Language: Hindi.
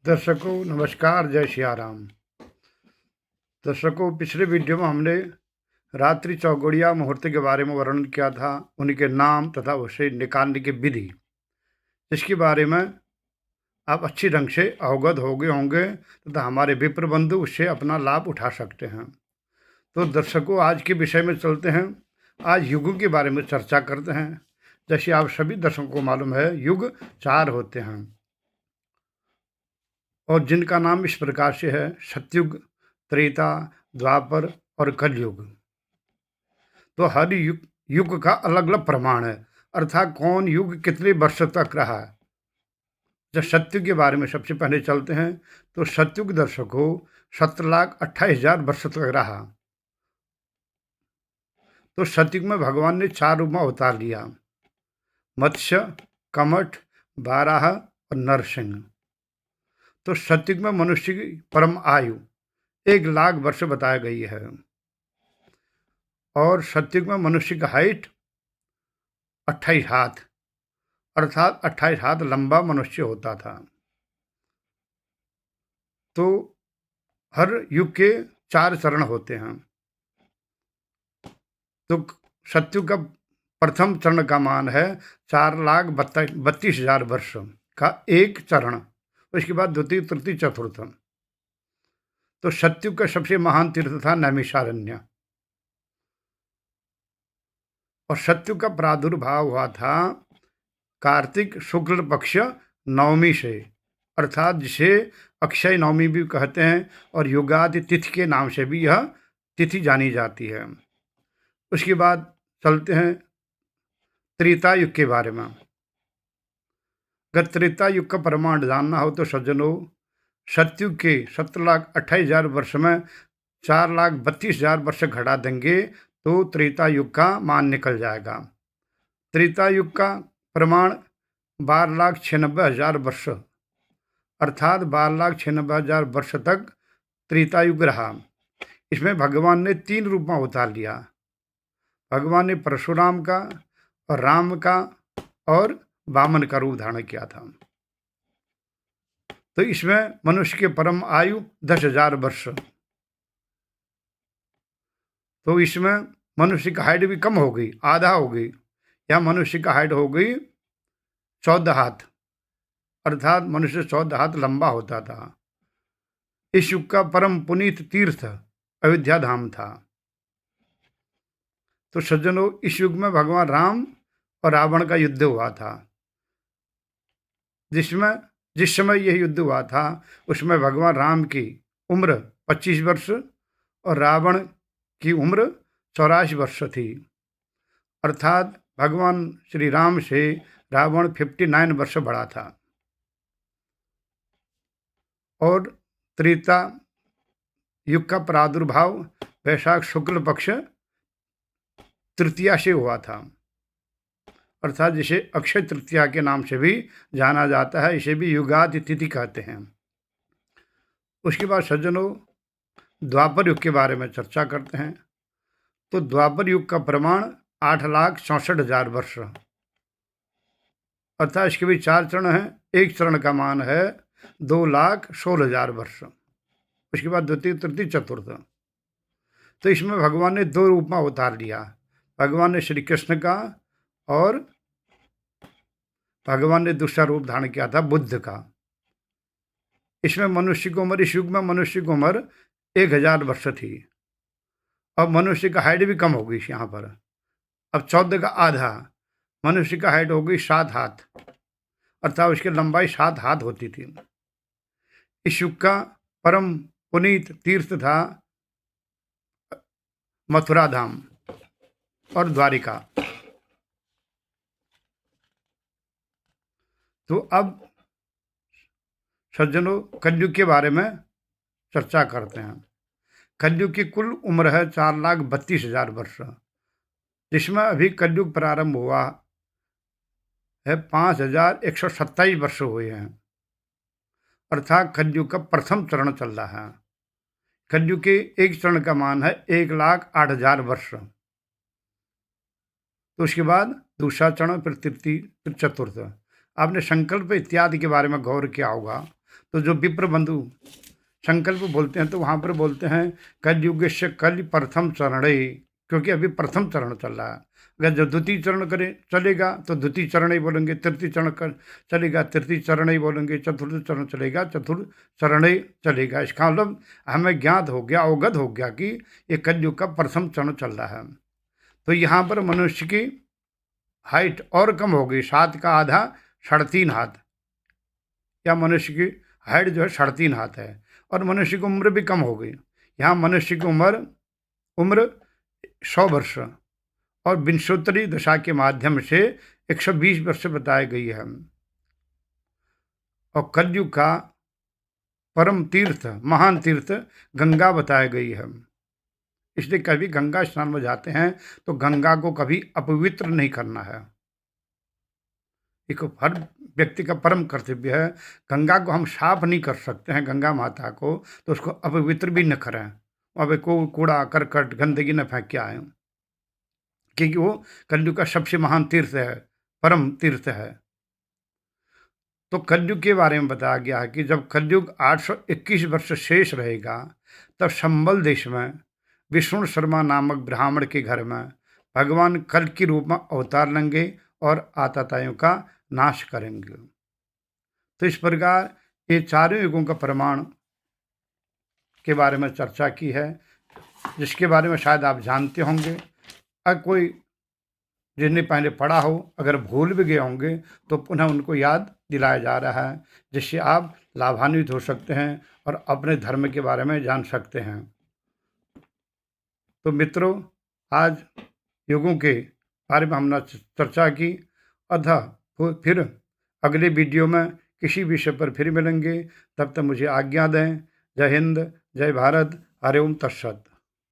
दर्शकों नमस्कार, जय सिया राम। दर्शकों, पिछले वीडियो में हमने रात्रि चौगुड़िया मुहूर्त के बारे में वर्णन किया था, उनके नाम तथा उसे निकालने की विधि। इसके बारे में आप अच्छी ढंग से अवगत हो गए होंगे तथा हमारे विप्र बंधु उससे अपना लाभ उठा सकते हैं। तो दर्शकों, आज के विषय में चलते हैं। आज युगों के बारे में चर्चा करते हैं। जैसे आप सभी दर्शकों को मालूम है, युग 4 होते हैं और जिनका नाम इस प्रकार से है: सतयुग, त्रेता, द्वापर और कलयुग। तो हर युग युग का अलग अलग प्रमाण है, अर्थात कौन युग कितने वर्ष तक रहा है। जब सतयुग के बारे में सबसे पहले चलते हैं, तो सतयुग दर्शकों 17,28,000 वर्ष तक रहा। तो सतयुग में भगवान ने 4 रूप में अवतार लिया: मत्स्य, कमठ, बाराह और नरसिंह। तो सतयुग में मनुष्य की परम आयु 1,00,000 वर्ष बताई गई है और सतयुग में मनुष्य का हाइट 28 हाथ, अर्थात 28 हाथ लंबा मनुष्य होता था। तो हर युग के 4 चरण होते हैं। तो सतयुग का प्रथम चरण का मान है 4,32,000 वर्ष का एक चरण। उसके बाद द्वितीय, तृतीय, चतुर्थ। तो सतयुग का सबसे महान तीर्थ था नैमिषारण्य और सतयुग का प्रादुर्भाव हुआ था कार्तिक शुक्ल पक्ष नवमी से, अर्थात जिसे अक्षय नवमी भी कहते हैं और युगादि तिथि के नाम से भी यह तिथि जानी जाती है। उसके बाद चलते हैं त्रेता युग के बारे में। अगर त्रेता युग का प्रमाण जानना हो तो सज्जनों, सतयुग के 17,28,000 वर्ष में 4,32,000 वर्ष घटा देंगे तो त्रेता युग का मान निकल जाएगा। त्रेता युग का प्रमाण 12,96,000 वर्ष, अर्थात 12,96,000 वर्ष तक त्रेता युग रहा। इसमें भगवान ने 3 रूप में अवतार लिया। भगवान ने परशुराम का और राम का और वामन का रूप धारण किया था। तो इसमें मनुष्य के परम आयु 10,000 वर्ष। तो इसमें मनुष्य की हाइट भी कम हो गई, आधा हो गई। या मनुष्य का हाइट हो गई 14 हाथ, अर्थात मनुष्य 14 हाथ लंबा होता था। इस युग का परम पुनीत तीर्थ अयोध्या धाम था। तो सज्जनों, इस युग में भगवान राम और रावण का युद्ध हुआ था। जिस समय यह युद्ध हुआ था उसमें भगवान राम की उम्र 25 वर्ष और रावण की उम्र 84 वर्ष थी, अर्थात भगवान श्री राम से रावण 59 वर्ष बड़ा था। और त्रेता युग का प्रादुर्भाव वैशाख शुक्ल पक्ष तृतीया से हुआ था, अर्थात जिसे अक्षय तृतीया के नाम से भी जाना जाता है। इसे भी युगादि तिथि कहते हैं। उसके बाद सज्जनों, द्वापर युग के बारे में चर्चा करते हैं। तो द्वापर युग का प्रमाण 8,64,000 वर्ष, अर्थात इसके भी 4 चरण हैं। एक चरण का मान है 2,16,000 वर्ष। उसके बाद द्वितीय, तृतीय, चतुर्थ। तो इसमें भगवान ने 2 रूप में अवतार लिया। भगवान ने श्री कृष्ण का और भगवान ने दूसरा रूप धारण किया था बुद्ध का। इसमें मनुष्य की उम्र, इस युग में मनुष्य की उम्र 1,000 वर्ष थी। अब मनुष्य का हाइट भी कम हो गई यहाँ पर। अब 14 का आधा, मनुष्य का हाइट हो गई 7 हाथ, अर्थात उसकी लंबाई 7 हाथ होती थी। इस युग का परम पुनीत तीर्थ था मथुरा धाम और द्वारिका। तो अब सज्जनों, कलयुग के बारे में चर्चा करते हैं। कलयुग की कुल उम्र है 4,32,000 वर्ष, जिसमें अभी कलयुग प्रारंभ हुआ है 5,127 वर्ष हुए हैं, अर्थात कलयुग का प्रथम चरण चल रहा है। कलयुग के एक चरण का मान है 1,08,000 वर्ष। तो उसके बाद दूसरा चरण, फिर तृतीय, फिर चतुर्थ। आपने संकल्प इत्यादि के बारे में गौर किया होगा। तो जो विप्र बंधु संकल्प बोलते हैं तो वहाँ पर बोलते हैं कलयुग से कल प्रथम चरणे, क्योंकि अभी प्रथम चरण चल रहा है। अगर जब द्वितीय चरण करे चलेगा तो द्वितीय चरण ही बोलेंगे, तृतीय चरण कर चलेगा तृतीय चरण ही बोलेंगे, चतुर्थ चरण चलेगा चतुर्थ चरण ही चलेगा। इसका मतलब हमें ज्ञात हो गया, अवगत हो गया कि ये कलयुग का प्रथम चरण चल रहा है। तो यहाँ पर मनुष्य की हाइट और कम हो गई, 7 का आधा 3.5 हाथ, या मनुष्य की हाइट जो है 3.5 हाथ है, और मनुष्य की उम्र भी कम हो गई। यहाँ मनुष्य की उम्र 100 वर्ष और विंशोत्तरी दशा के माध्यम से 120 वर्ष बताई गई है। और कलयुग का परम तीर्थ, महान तीर्थ गंगा बताई गई है। इसलिए कभी गंगा स्नान में जाते हैं तो गंगा को कभी अपवित्र नहीं करना है। एक हर व्यक्ति का परम कर्तव्य है। गंगा को हम साफ नहीं कर सकते हैं, गंगा माता को, तो उसको अपवित्र भी न करें। अब को कूड़ा करकट गंदगी न फेंक के आए, क्योंकि वो कलयुग का सबसे महान तीर्थ है, परम तीर्थ है। तो कलयुग के बारे में बताया गया है कि जब कलयुग 821 वर्ष शेष रहेगा, तब संबल देश में विष्णु शर्मा नामक ब्राह्मण के घर में भगवान कल के रूप में अवतार लेंगे और आतताइयों का नाश करेंगे। तो इस प्रकार ये चारों युगों का प्रमाण के बारे में चर्चा की है, जिसके बारे में शायद आप जानते होंगे। अगर कोई जिसने पहले पढ़ा हो, अगर भूल भी गए होंगे तो पुनः उनको याद दिलाया जा रहा है, जिससे आप लाभान्वित हो सकते हैं और अपने धर्म के बारे में जान सकते हैं। तो मित्रों, आज युगों के बारे में हमने चर्चा की। अतः फिर अगले वीडियो में किसी विषय पर फिर मिलेंगे। तब तक मुझे आज्ञा दें। जय हिंद, जय भारत, हरि ओम तत्सत।